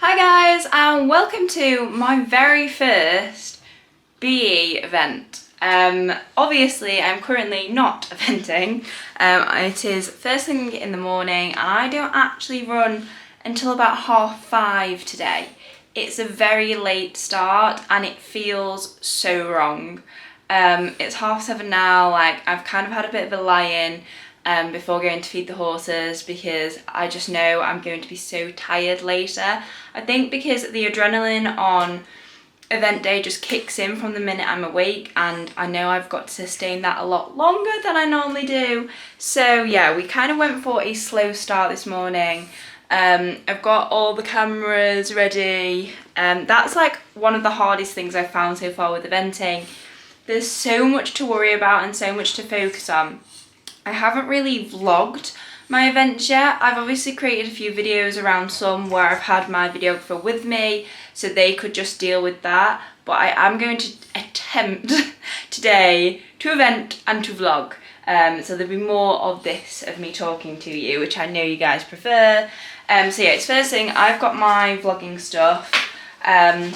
Hi guys, and welcome to my very first BE event. Obviously I'm currently not eventing. It is first thing in the morning and I don't actually run until about 5:30 today. It's a very late start and it feels so wrong. It's 7:30 now, like I've kind of had a bit of a lie-in before going to feed the horses because I just know I'm going to be so tired later. I think because the adrenaline on event day just kicks in from the minute I'm awake, and I know I've got to sustain that a lot longer than I normally do. So yeah, we kind of went for a slow start this morning. I've got all the cameras ready. That's like one of the hardest things I've found so far with eventing. There's so much to worry about and so much to focus on. I haven't really vlogged my events yet. I've obviously created a few videos around some where I've had my videographer with me so they could just deal with that, but I am going to attempt today to event and to vlog. So there'll be more of this of me talking to you, which I know you guys prefer. So yeah, it's first thing, I've got my vlogging stuff. And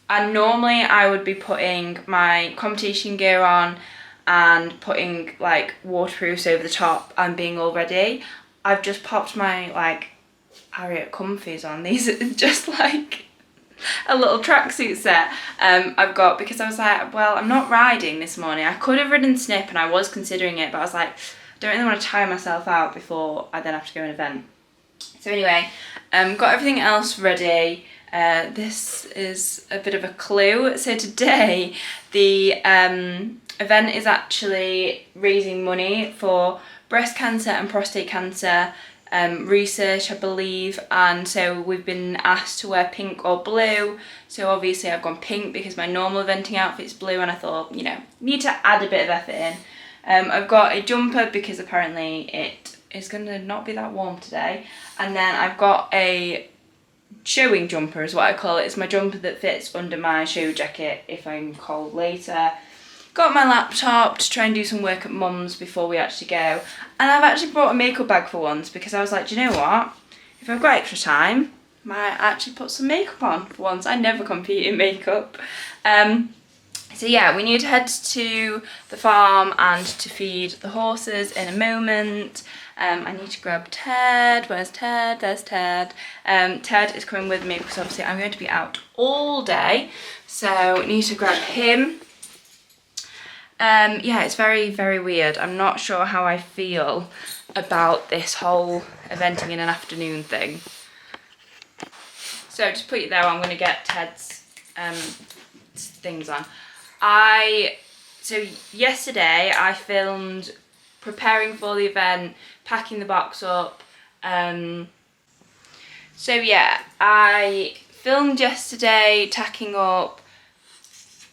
normally I would be putting my competition gear on and putting like waterproofs over the top and being all ready. I've just popped my like Harriet comfies on. These are just like a little tracksuit set I've got because I was like, well, I'm not riding this morning. I could have ridden Snip and I was considering it, but I was like, I don't really want to tire myself out before I then have to go to an event. So anyway, got everything else ready. This is a bit of a clue. So today the event is actually raising money for breast cancer and prostate cancer research, I believe, and so we've been asked to wear pink or blue. So obviously I've gone pink because my normal eventing outfit's blue, and I thought, you know, need to add a bit of effort in. I've got a jumper because apparently it is going to not be that warm today, and then I've got a showing jumper is what I call it. It's my jumper that fits under my show jacket if I'm cold later. Got my laptop to try and do some work at mum's before we actually go. And I've actually brought a makeup bag for once because I was like, do you know what? If I've got extra time, I might actually put some makeup on for once. I never compete in makeup. So yeah, we need to head to the farm and to feed the horses in a moment. I need to grab Ted. Where's Ted? There's Ted. Ted is coming with me because obviously I'm going to be out all day. So I need to grab him. Yeah, it's very, very weird. I'm not sure how I feel about this whole eventing in an afternoon thing. So just put you there, I'm going to get Ted's things on. So yesterday I filmed preparing for the event, packing the box up. So yeah, I filmed yesterday, tacking up,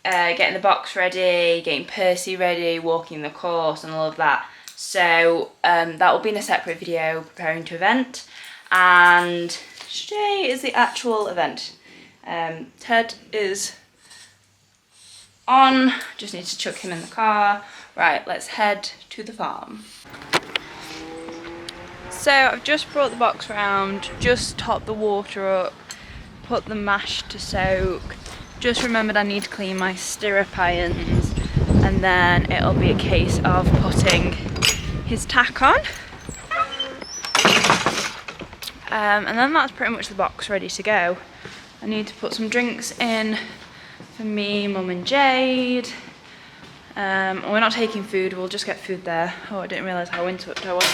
getting the box ready, getting Percy ready, walking the course and all of that. So that will be in a separate video, preparing to event. And today is the actual event. Ted is on, just need to chuck him in the car. Right, let's head to the farm. So I've just brought the box round, just topped the water up, put the mash to soak. Just remembered I need to clean my stirrup irons, and then it'll be a case of putting his tack on. And then that's pretty much the box ready to go. I need to put some drinks in for me, Mum and Jade. We're not taking food, we'll just get food there. Oh, I didn't realise how interrupted I was.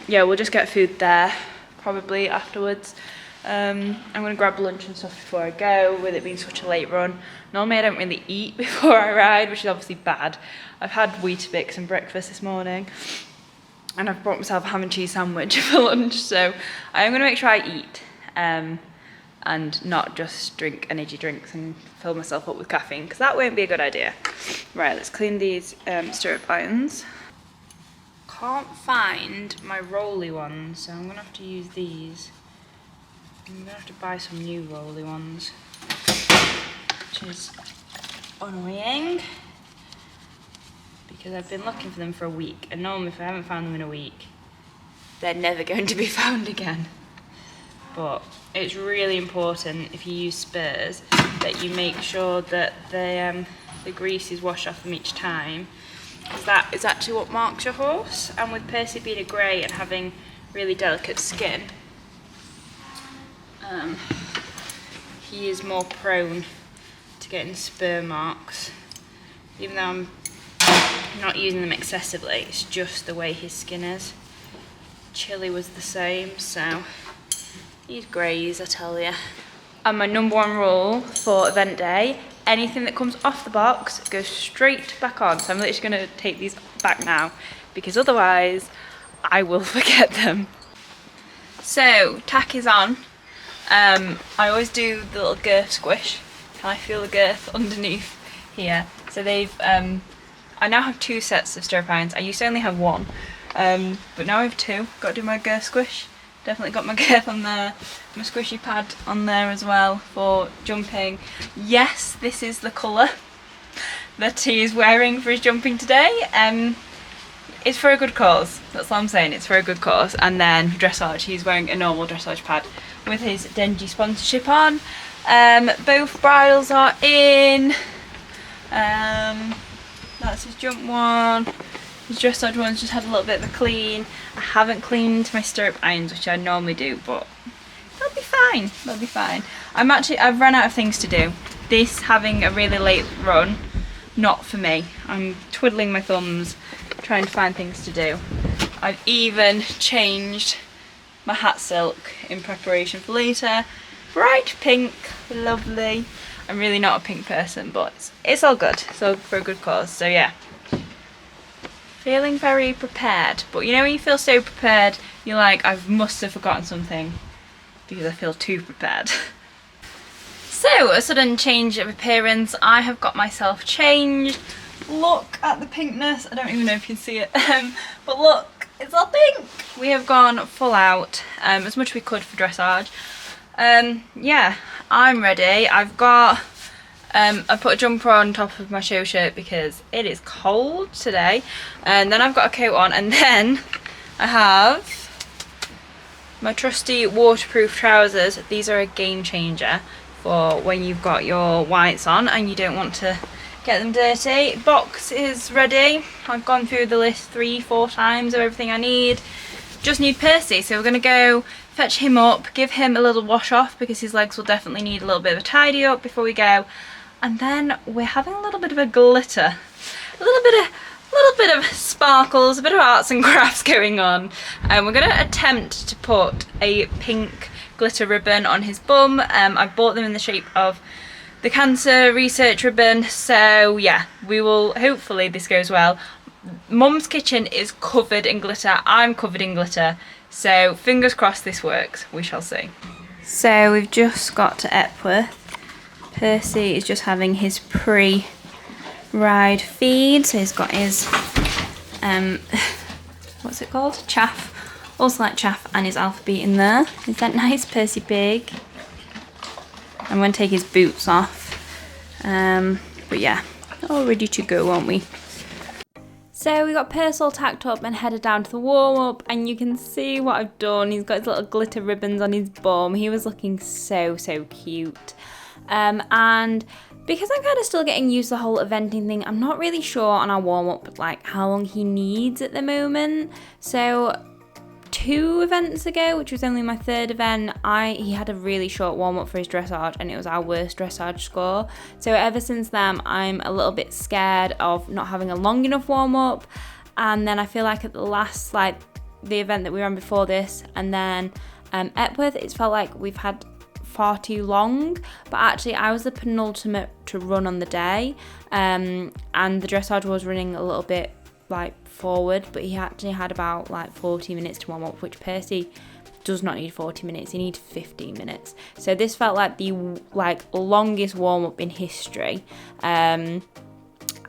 Yeah, we'll just get food there, probably afterwards. I'm going to grab lunch and stuff before I go, with it being such a late run. Normally I don't really eat before I ride, which is obviously bad. I've had Weetabix and breakfast this morning, and I've brought myself a ham and cheese sandwich for lunch, so I'm going to make sure I eat, and not just drink energy drinks and fill myself up with caffeine, because that won't be a good idea. Right, let's clean these stirrup irons. Can't find my rolly ones, so I'm going to have to use these. I'm going to have to buy some new rolly ones, which is annoying because I've been looking for them for a week, and normally if I haven't found them in a week, they're never going to be found again. but it's really important if you use spurs that you make sure that the grease is washed off them each time, because that is actually what marks your horse. And with Percy being a grey and having really delicate skin, he is more prone to getting spur marks. Even though I'm not using them excessively, it's just the way his skin is. Chili was the same, so these greys, I tell you. And my number one rule for event day, anything that comes off the box goes straight back on. So I'm literally going to take these back now, because otherwise I will forget them. So tack is on. I always do the little girth squish. Can I feel the girth underneath here? So they've, I now have 2 sets of stirrup irons. I used to only have 1, but now I have 2. Got to do my girth squish. Definitely got my girth on there, my squishy pad on there as well for jumping. Yes, this is the colour that he is wearing for his jumping today. It's for a good cause, that's all I'm saying, it's for a good cause. And then dressage, he's wearing a normal dressage pad with his Denji sponsorship on. Both bridles are in. That's his jump one. His dressage one's just had a little bit of a clean. I haven't cleaned my stirrup irons, which I normally do, but they'll be fine. They'll be fine. I've run out of things to do. This having a really late run, not for me. I'm twiddling my thumbs, trying to find things to do. I've even changed my hat silk in preparation for later. Bright pink, lovely. I'm really not a pink person, but it's all good. It's all for a good cause, so yeah. Feeling very prepared, but you know when you feel so prepared, you're like, I must have forgotten something because I feel too prepared. So, a sudden change of appearance. I have got myself changed. Look at the pinkness. I don't even know if you can see it, but look, it's all pink. We have gone full out, as much as we could for dressage. Yeah, I'm ready. I've got I put a jumper on top of my show shirt because it is cold today, and then I've got a coat on, and then I have my trusty waterproof trousers. These are a game changer for when you've got your whites on and you don't want to get them dirty. Box is ready. I've gone through the list 3-4 times of everything I need. Just need Percy, so we're going to go fetch him up, give him a little wash off because his legs will definitely need a little bit of a tidy up before we go. And then we're having a little bit of a glitter, a little bit of sparkles, a bit of arts and crafts going on. And we're going to attempt to put a pink glitter ribbon on his bum. I bought them in the shape of the cancer research ribbon, so yeah, we will, hopefully this goes well. Mum's kitchen is covered in glitter, I'm covered in glitter, so fingers crossed this works, we shall see. So we've just got to Epworth. Percy is just having his pre-ride feed, so he's got his, what's it called? Chaff, also like chaff, and his alphabet in there. Is that nice, Percy Pig? I'm going to take his boots off, but yeah, all ready to go, aren't we? So we got Percy all tacked up and headed down to the warm-up, and you can see what I've done. He's got his little glitter ribbons on his bum. He was looking so cute. And because I'm kind of still getting used to the whole eventing thing, I'm not really sure on our warm-up like how long he needs at the moment. So 2 events ago, which was only my 3rd event, he had a really short warm-up for his dressage, and it was our worst dressage score. So ever since then, I'm a little bit scared of not having a long enough warm-up. And then I feel like at the last, like the event that we were on before this, and then Epworth, it's felt like we've had far too long, but actually I was the penultimate to run on the day, and the dressage was running a little bit like forward, but he actually had about like 40 minutes to warm up, which Percy does not need 40 minutes, he needs 15 minutes. So this felt like the longest warm up in history. And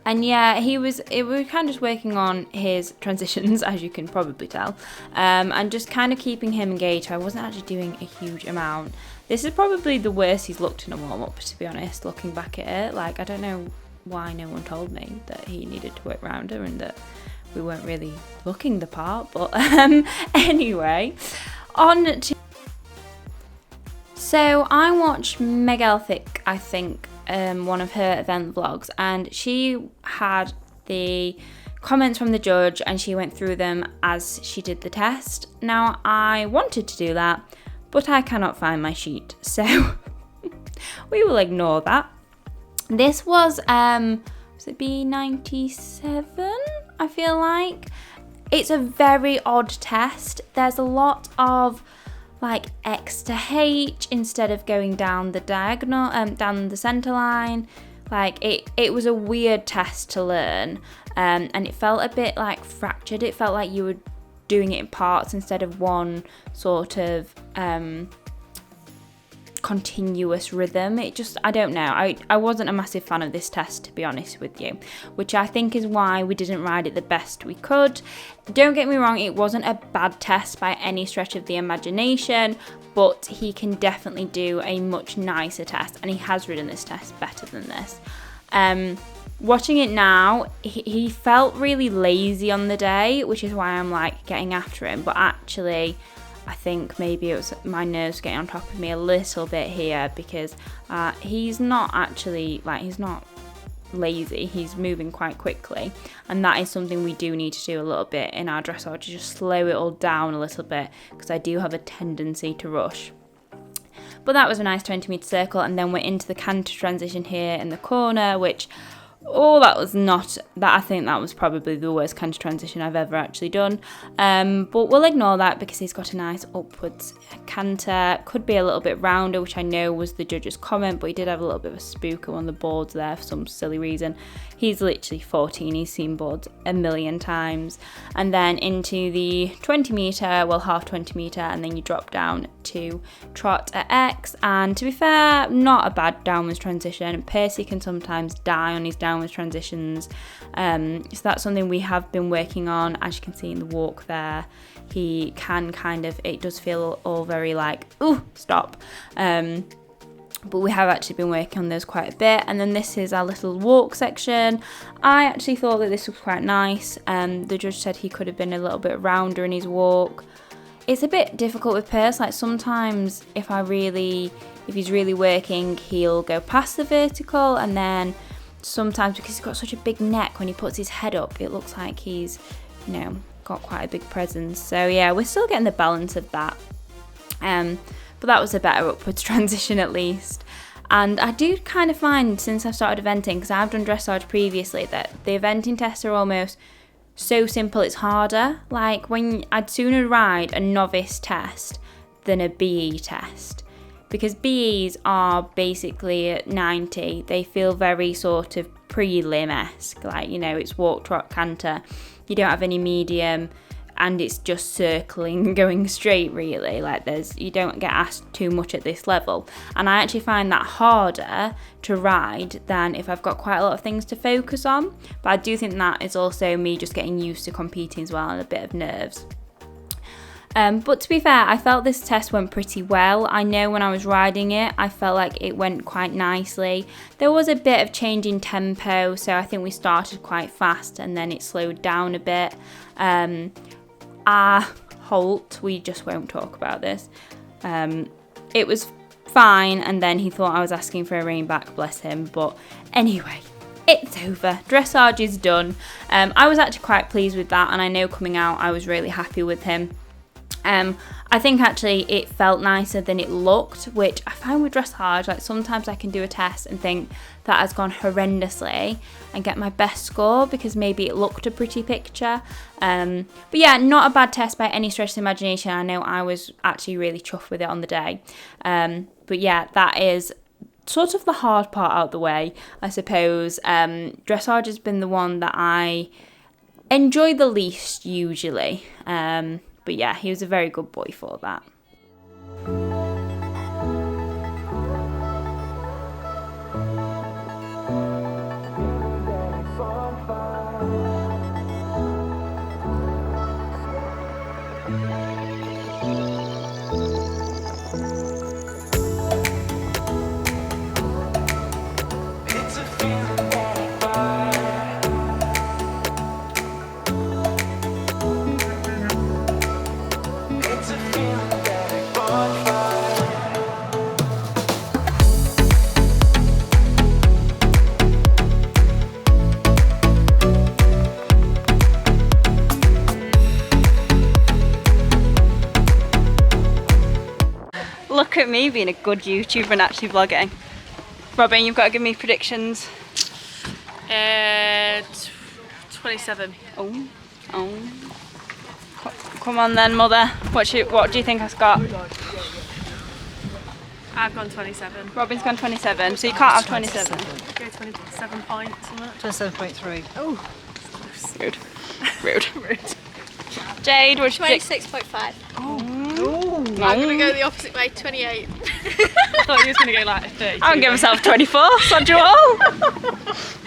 yeah, we were kind of just working on his transitions, as you can probably tell, and just kind of keeping him engaged. I wasn't actually doing a huge amount. This is probably the worst he's looked in a warm-up, to be honest, looking back at it. Like, I don't know why no one told me that he needed to work around her and that we weren't really looking the part, but anyway, on to So I watched Meg Elphick, I think, one of her event vlogs, and she had the comments from the judge and she went through them as she did the test. Now, I wanted to do that, but I cannot find my sheet, so we will ignore that. This was it B97, I feel like? It's a very odd test. There's a lot of like X to H instead of going down the diagonal, down the center line. Like it was a weird test to learn, and it felt a bit like fractured. It felt like you were doing it in parts instead of one sort of continuous rhythm. I don't know. I wasn't a massive fan of this test, to be honest with you, which I think is why we didn't ride it the best we could. Don't get me wrong, it wasn't a bad test by any stretch of the imagination, but he can definitely do a much nicer test, and he has ridden this test better than this. Watching it now, he felt really lazy on the day, which is why I'm like getting after him, but actually I think maybe it was my nerves getting on top of me a little bit here, because he's not actually, like, he's not lazy, he's moving quite quickly, and that is something we do need to do a little bit in our dressage, to just slow it all down a little bit, because I do have a tendency to rush. But that was a nice 20-metre circle, and then we're into the canter transition here in the corner, which I think that was probably the worst canter transition I've ever actually done. But we'll ignore that because he's got a nice upwards canter. Could be a little bit rounder, which I know was the judge's comment, but he did have a little bit of a spook on the boards there for some silly reason. He's literally 14, he's seen boards a million times. And then into the 20 metre, well, half 20 metre, and then you drop down to trot at X. And to be fair, not a bad downwards transition. Percy can sometimes die on his downwards transitions, so that's something we have been working on. As you can see in the walk there, he can it does feel all very like, ooh, stop, but we have actually been working on those quite a bit. And then this is our little walk section. I actually thought that this was quite nice. The judge said he could have been a little bit rounder in his walk. It's a bit difficult with Perce, like sometimes if he's really working, he'll go past the vertical, and then sometimes because he's got such a big neck, when he puts his head up, it looks like he's, got quite a big presence. So yeah, we're still getting the balance of that. But that was a better upwards transition at least. And I do kind of find, since I've started eventing, because I've done dressage previously, that the eventing tests are almost so simple it's harder. Like I'd sooner ride a novice test than a BE test, because BEs are basically at 90. They feel very sort of prelim-esque, like, it's walk, trot, canter. You don't have any medium, and it's just circling and going straight, really. Like you don't get asked too much at this level. And I actually find that harder to ride than if I've got quite a lot of things to focus on. But I do think that is also me just getting used to competing as well, and a bit of nerves. But to be fair, I felt this test went pretty well. I know when I was riding it, I felt like it went quite nicely. There was a bit of change in tempo, so I think we started quite fast and then it slowed down a bit. Our halt, we just won't talk about this. It was fine, and then he thought I was asking for a rein back, bless him. But anyway, it's over. Dressage is done. I was actually quite pleased with that, and I know coming out I was really happy with him. I think actually it felt nicer than it looked, which I find with dressage, like sometimes I can do a test and think that has gone horrendously and get my best score because maybe it looked a pretty picture. But yeah, not a bad test by any stretch of the imagination. I know I was actually really chuffed with it on the day. But yeah, that is sort of the hard part out the way, I suppose. Dressage has been the one that I enjoy the least usually. But yeah, he was a very good boy for that. Look at me being a good YouTuber and actually vlogging. Robin, you've got to give me predictions. 27. Oh. Come on then, mother. What do you think I've got? I've gone 27. Robin's gone 27, so you can't have 27. Go 27 points. 27.3. Oh. Rude. Jade, what do you think? 26.5. I'm going to go the opposite way, 28. I thought you was going to go like 30. I'll give myself 24, sod you all.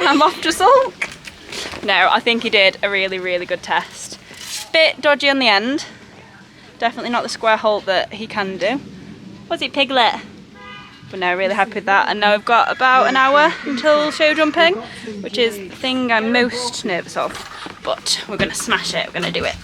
I'm off to sulk. No, I think he did a really, really good test. Bit dodgy on the end. Definitely not the square halt that he can do. Was it Piglet? But no, really happy with that. And now we've got about an hour until show jumping, which is the thing I'm most nervous of. But we're going to smash it, we're going to do it.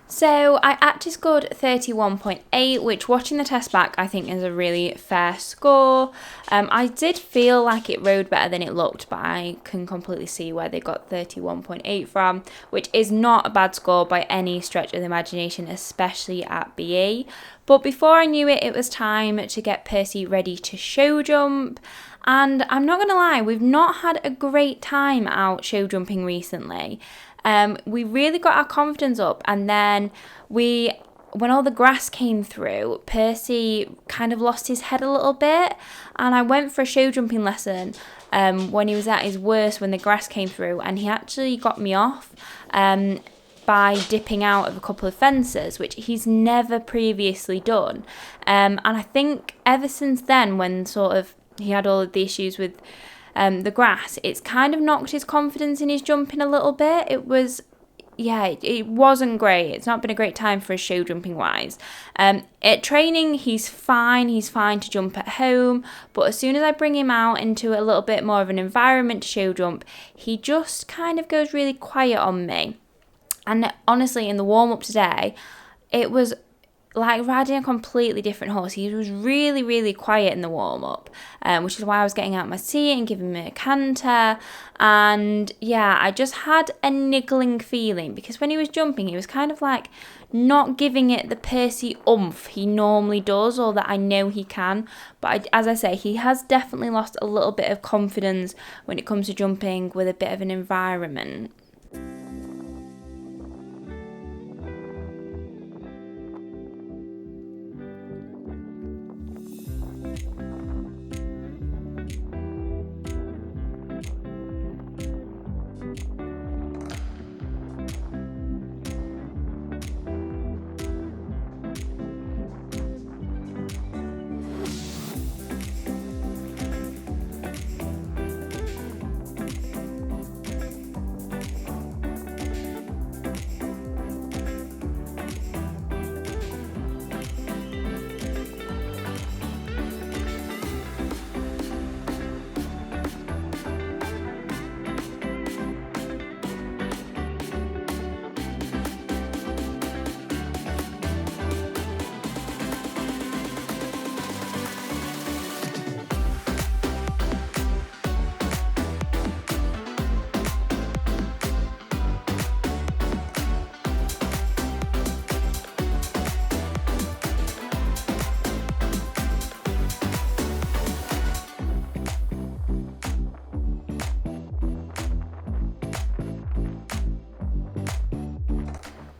So I actually scored 31.8, which watching the test back I think is a really fair score. I did feel like it rode better than it looked, but I can completely see where they got 31.8 from, which is not a bad score by any stretch of the imagination, especially at BE. But before I knew it, it was time to get Percy ready to show jump. And I'm not going to lie, we've not had a great time out show jumping recently. We really got our confidence up, and then when all the grass came through, Percy kind of lost his head a little bit, and I went for a show jumping lesson when he was at his worst when the grass came through, and he actually got me off by dipping out of a couple of fences, which he's never previously done. And I think ever since then, when sort of he had all of the issues with the grass, it's kind of knocked his confidence in his jumping a little bit. It wasn't great. It's not been a great time for his show jumping wise. At training, he's fine to jump at home, but as soon as I bring him out into a little bit more of an environment to show jump, he just kind of goes really quiet on me. And honestly, in the warm-up today, it was like riding a completely different horse. He was really, really quiet in the warm-up, which is why I was getting out my seat and giving him a canter. And yeah, I just had a niggling feeling, because when he was jumping, he was kind of like not giving it the Percy oomph he normally does, or that I know he can. But as I say, he has definitely lost a little bit of confidence when it comes to jumping with a bit of an environment.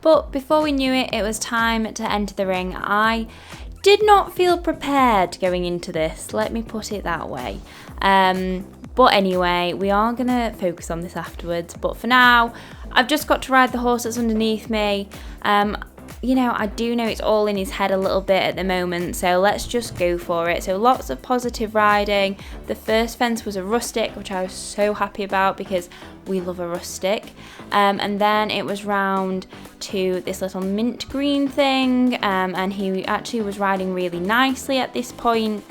But before we knew it, it was time to enter the ring. I did not feel prepared going into this, let me put it that way. But anyway, we are going to focus on this afterwards. But for now, I've just got to ride the horse that's underneath me. I do know it's all in his head a little bit at the moment, so let's just go for it. So lots of positive riding. The first fence was a rustic, which I was so happy about because we love a rustic. And then it was round to this little mint green thing, and he actually was riding really nicely at this point.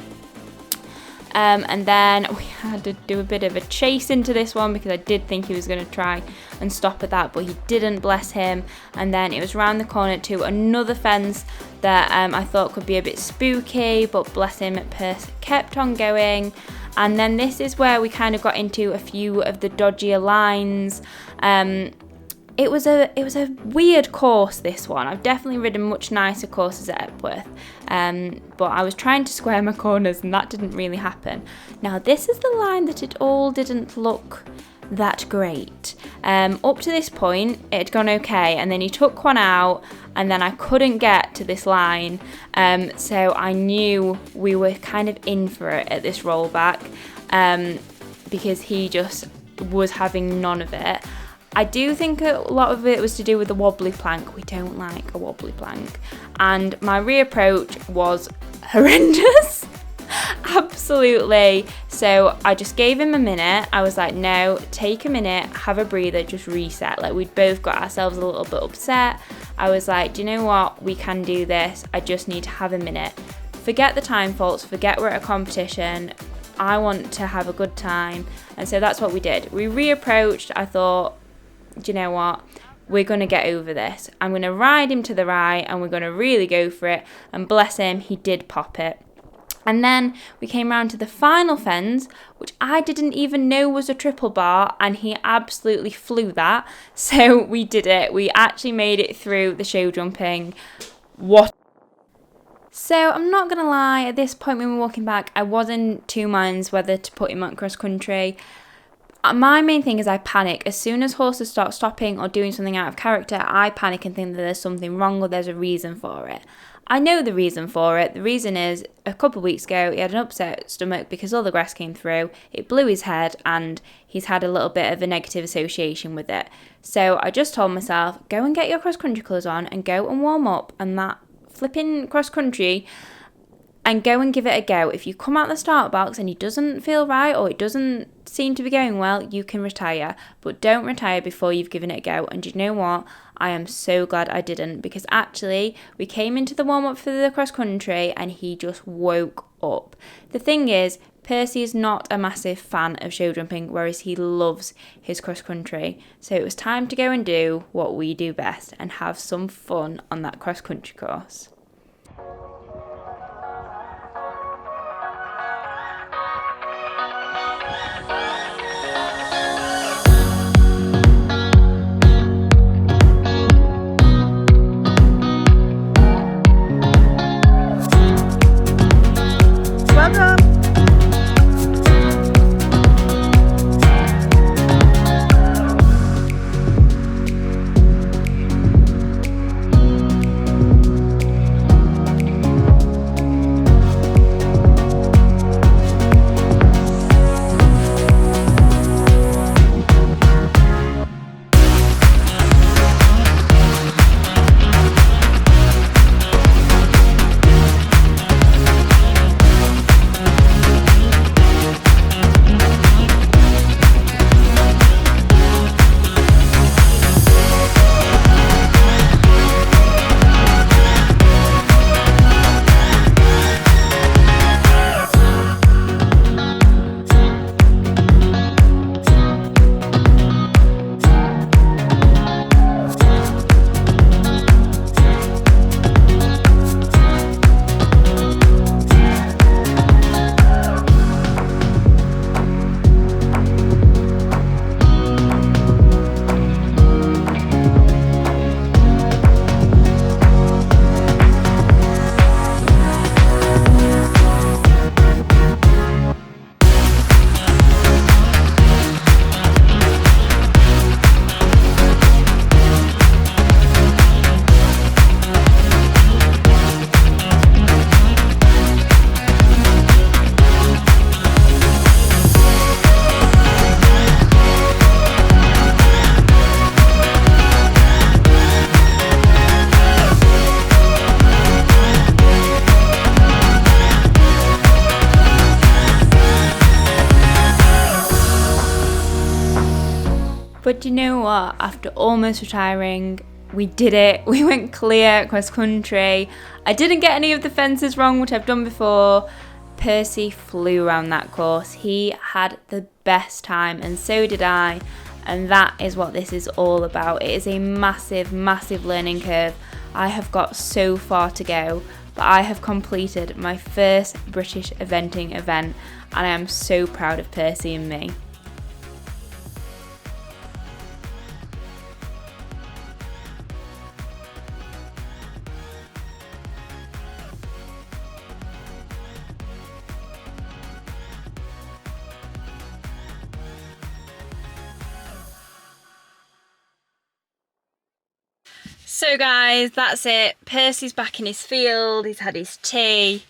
And then we had to do a bit of a chase into this one because I did think he was going to try and stop at that, but he didn't, bless him. And then it was round the corner to another fence that I thought could be a bit spooky, but bless him, Percy kept on going. And then this is where we kind of got into a few of the dodgier lines. it was a weird course, this one. I've definitely ridden much nicer courses at Epworth, but I was trying to square my corners and that didn't really happen. Now this is the line that it all didn't look that great. Up to this point it had gone okay, and then he took one out and then I couldn't get to this line, so I knew we were kind of in for it at this rollback, because he just was having none of it. I do think a lot of it was to do with the wobbly plank. We don't like a wobbly plank. And my reapproach was horrendous. Absolutely. So I just gave him a minute. I was like, no, take a minute, have a breather, just reset. Like, we'd both got ourselves a little bit upset. I was like, do you know what? We can do this. I just need to have a minute. Forget the time faults, forget we're at a competition. I want to have a good time. And so that's what we did. We reapproached. I thought, do you know what? We're going to get over this. I'm going to ride him to the right and we're going to really go for it. And bless him, he did pop it. And then we came round to the final fens, which I didn't even know was a triple bar, and he absolutely flew that. So we did it. We actually made it through the show jumping. What? So I'm not going to lie, at this point when we were walking back, I was in two minds whether to put him on cross country. My main thing is I panic. As soon as horses start stopping or doing something out of character, I panic and think that there's something wrong or there's a reason for it. I know the reason for it. The reason is, a couple of weeks ago, he had an upset stomach because all the grass came through, it blew his head, and he's had a little bit of a negative association with it. So I just told myself, go and get your cross-country colours on and go and warm up, and that flipping cross-country, and go and give it a go. If you come out the start box and it doesn't feel right or it doesn't seem to be going well, you can retire. But don't retire before you've given it a go. And you know what? I am so glad I didn't, because actually we came into the warm-up for the cross-country and he just woke up. The thing is, Percy is not a massive fan of show jumping, whereas he loves his cross-country. So it was time to go and do what we do best and have some fun on that cross-country course. But you know what? After almost retiring, we did it. We went clear cross country. I didn't get any of the fences wrong, which I've done before. Percy flew around that course. He had the best time, and so did I. And that is what this is all about. It is a massive, massive learning curve. I have got so far to go, but I have completed my first British eventing event, and I am so proud of Percy and me. So guys, that's it. Percy's back in his field, he's had his tea.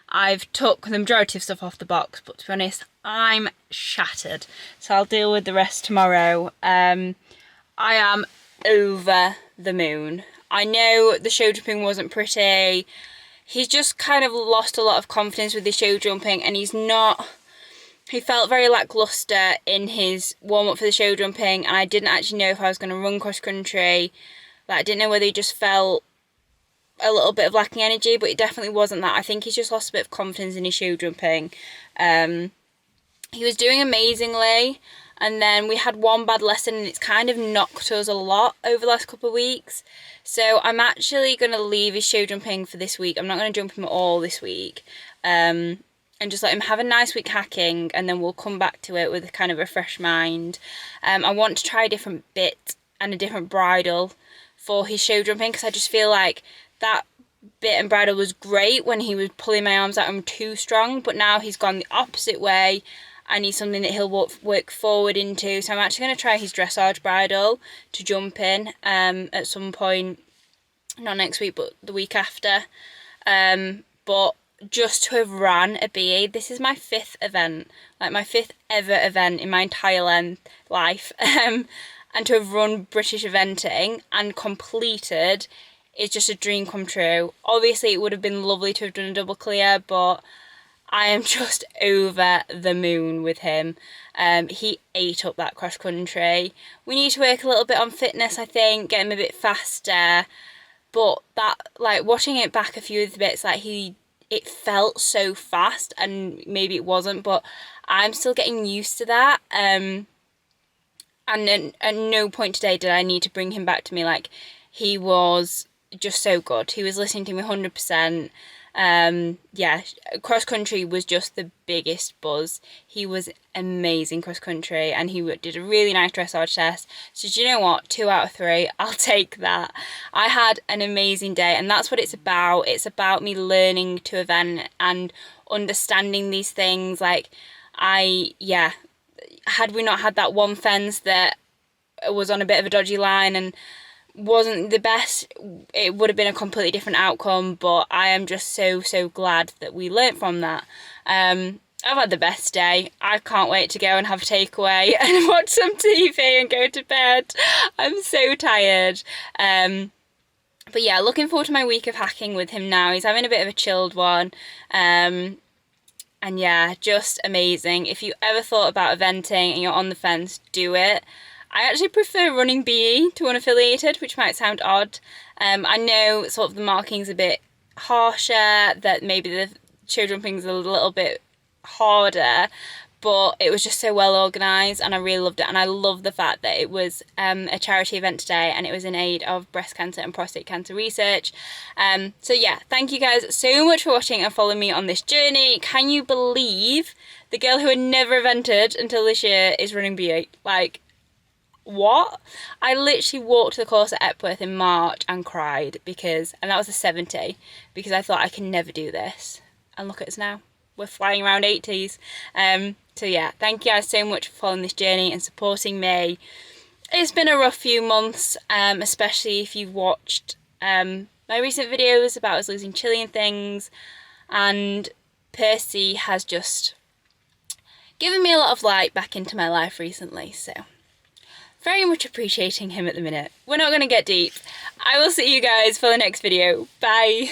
I've took the majority of stuff off the box, but to be honest, I'm shattered. So I'll deal with the rest tomorrow. I am over the moon. I know the show jumping wasn't pretty. He's just kind of lost a lot of confidence with his show jumping, and he felt very lacklustre in his warm-up for the show jumping, and I didn't actually know if I was going to run cross country. Like, I didn't know whether he just felt a little bit of lacking energy, but it definitely wasn't that. I think he's just lost a bit of confidence in his show jumping. He was doing amazingly, and then we had one bad lesson, and it's kind of knocked us a lot over the last couple of weeks. So I'm actually going to leave his show jumping for this week. I'm not going to jump him at all this week, and just let him have a nice week hacking, and then we'll come back to it with a kind of a fresh mind. I want to try a different bit and a different bridle for his show jumping, because I just feel like that bit and bridle was great when he was pulling my arms out and too strong, but now he's gone the opposite way. I need something that he'll work forward into, so I'm actually going to try his dressage bridle to jump in at some point, not next week but the week after. But just to have ran a BE, this is my 5th event, like my 5th ever event in my entire life, and to have run British eventing and completed is just a dream come true. Obviously it would have been lovely to have done a double clear, but I am just over the moon with him. He ate up that cross country. We need to work a little bit on fitness, I think, get him a bit faster, but that, like, watching it back a few of the bits, like, it felt so fast, and maybe it wasn't, but I'm still getting used to that. And then at no point today did I need to bring him back to me. Like, he was just so good. He was listening to me 100%. Yeah, cross country was just the biggest buzz. He was amazing cross country, and he did a really nice dressage test. So do you know what? 2 out of 3, I'll take that. I had an amazing day, and that's what it's about. It's about me learning to event and understanding these things. Like, had we not had that one fence that was on a bit of a dodgy line and wasn't the best, it would have been a completely different outcome, but I am just so glad that we learnt from that. I've had the best day. I can't wait to go and have a takeaway and watch some TV and go to bed. I'm so tired. But yeah, looking forward to my week of hacking with him now. He's having a bit of a chilled one. And yeah, just amazing. If you ever thought about eventing and you're on the fence, do it. I actually prefer running BE to unaffiliated, which might sound odd. I know sort of the marking's a bit harsher, that maybe the show jumping's a little bit harder, but it was just so well organised, and I really loved it. And I love the fact that it was a charity event today, and it was in aid of breast cancer and prostate cancer research. So yeah, thank you guys so much for watching and following me on this journey. Can you believe the girl who had never evented until this year is running BE? Like, what? I literally walked the course at Epworth in March and cried, and that was a 70, because I thought I can never do this, and look at us now, we're flying around 80s. So yeah, thank you guys so much for following this journey and supporting me. It's been a rough few months, especially if you've watched my recent videos about us losing Chili and things, and Percy has just given me a lot of light back into my life recently, so very much appreciating him at the minute. We're not going to get deep. I will see you guys for the next video. Bye.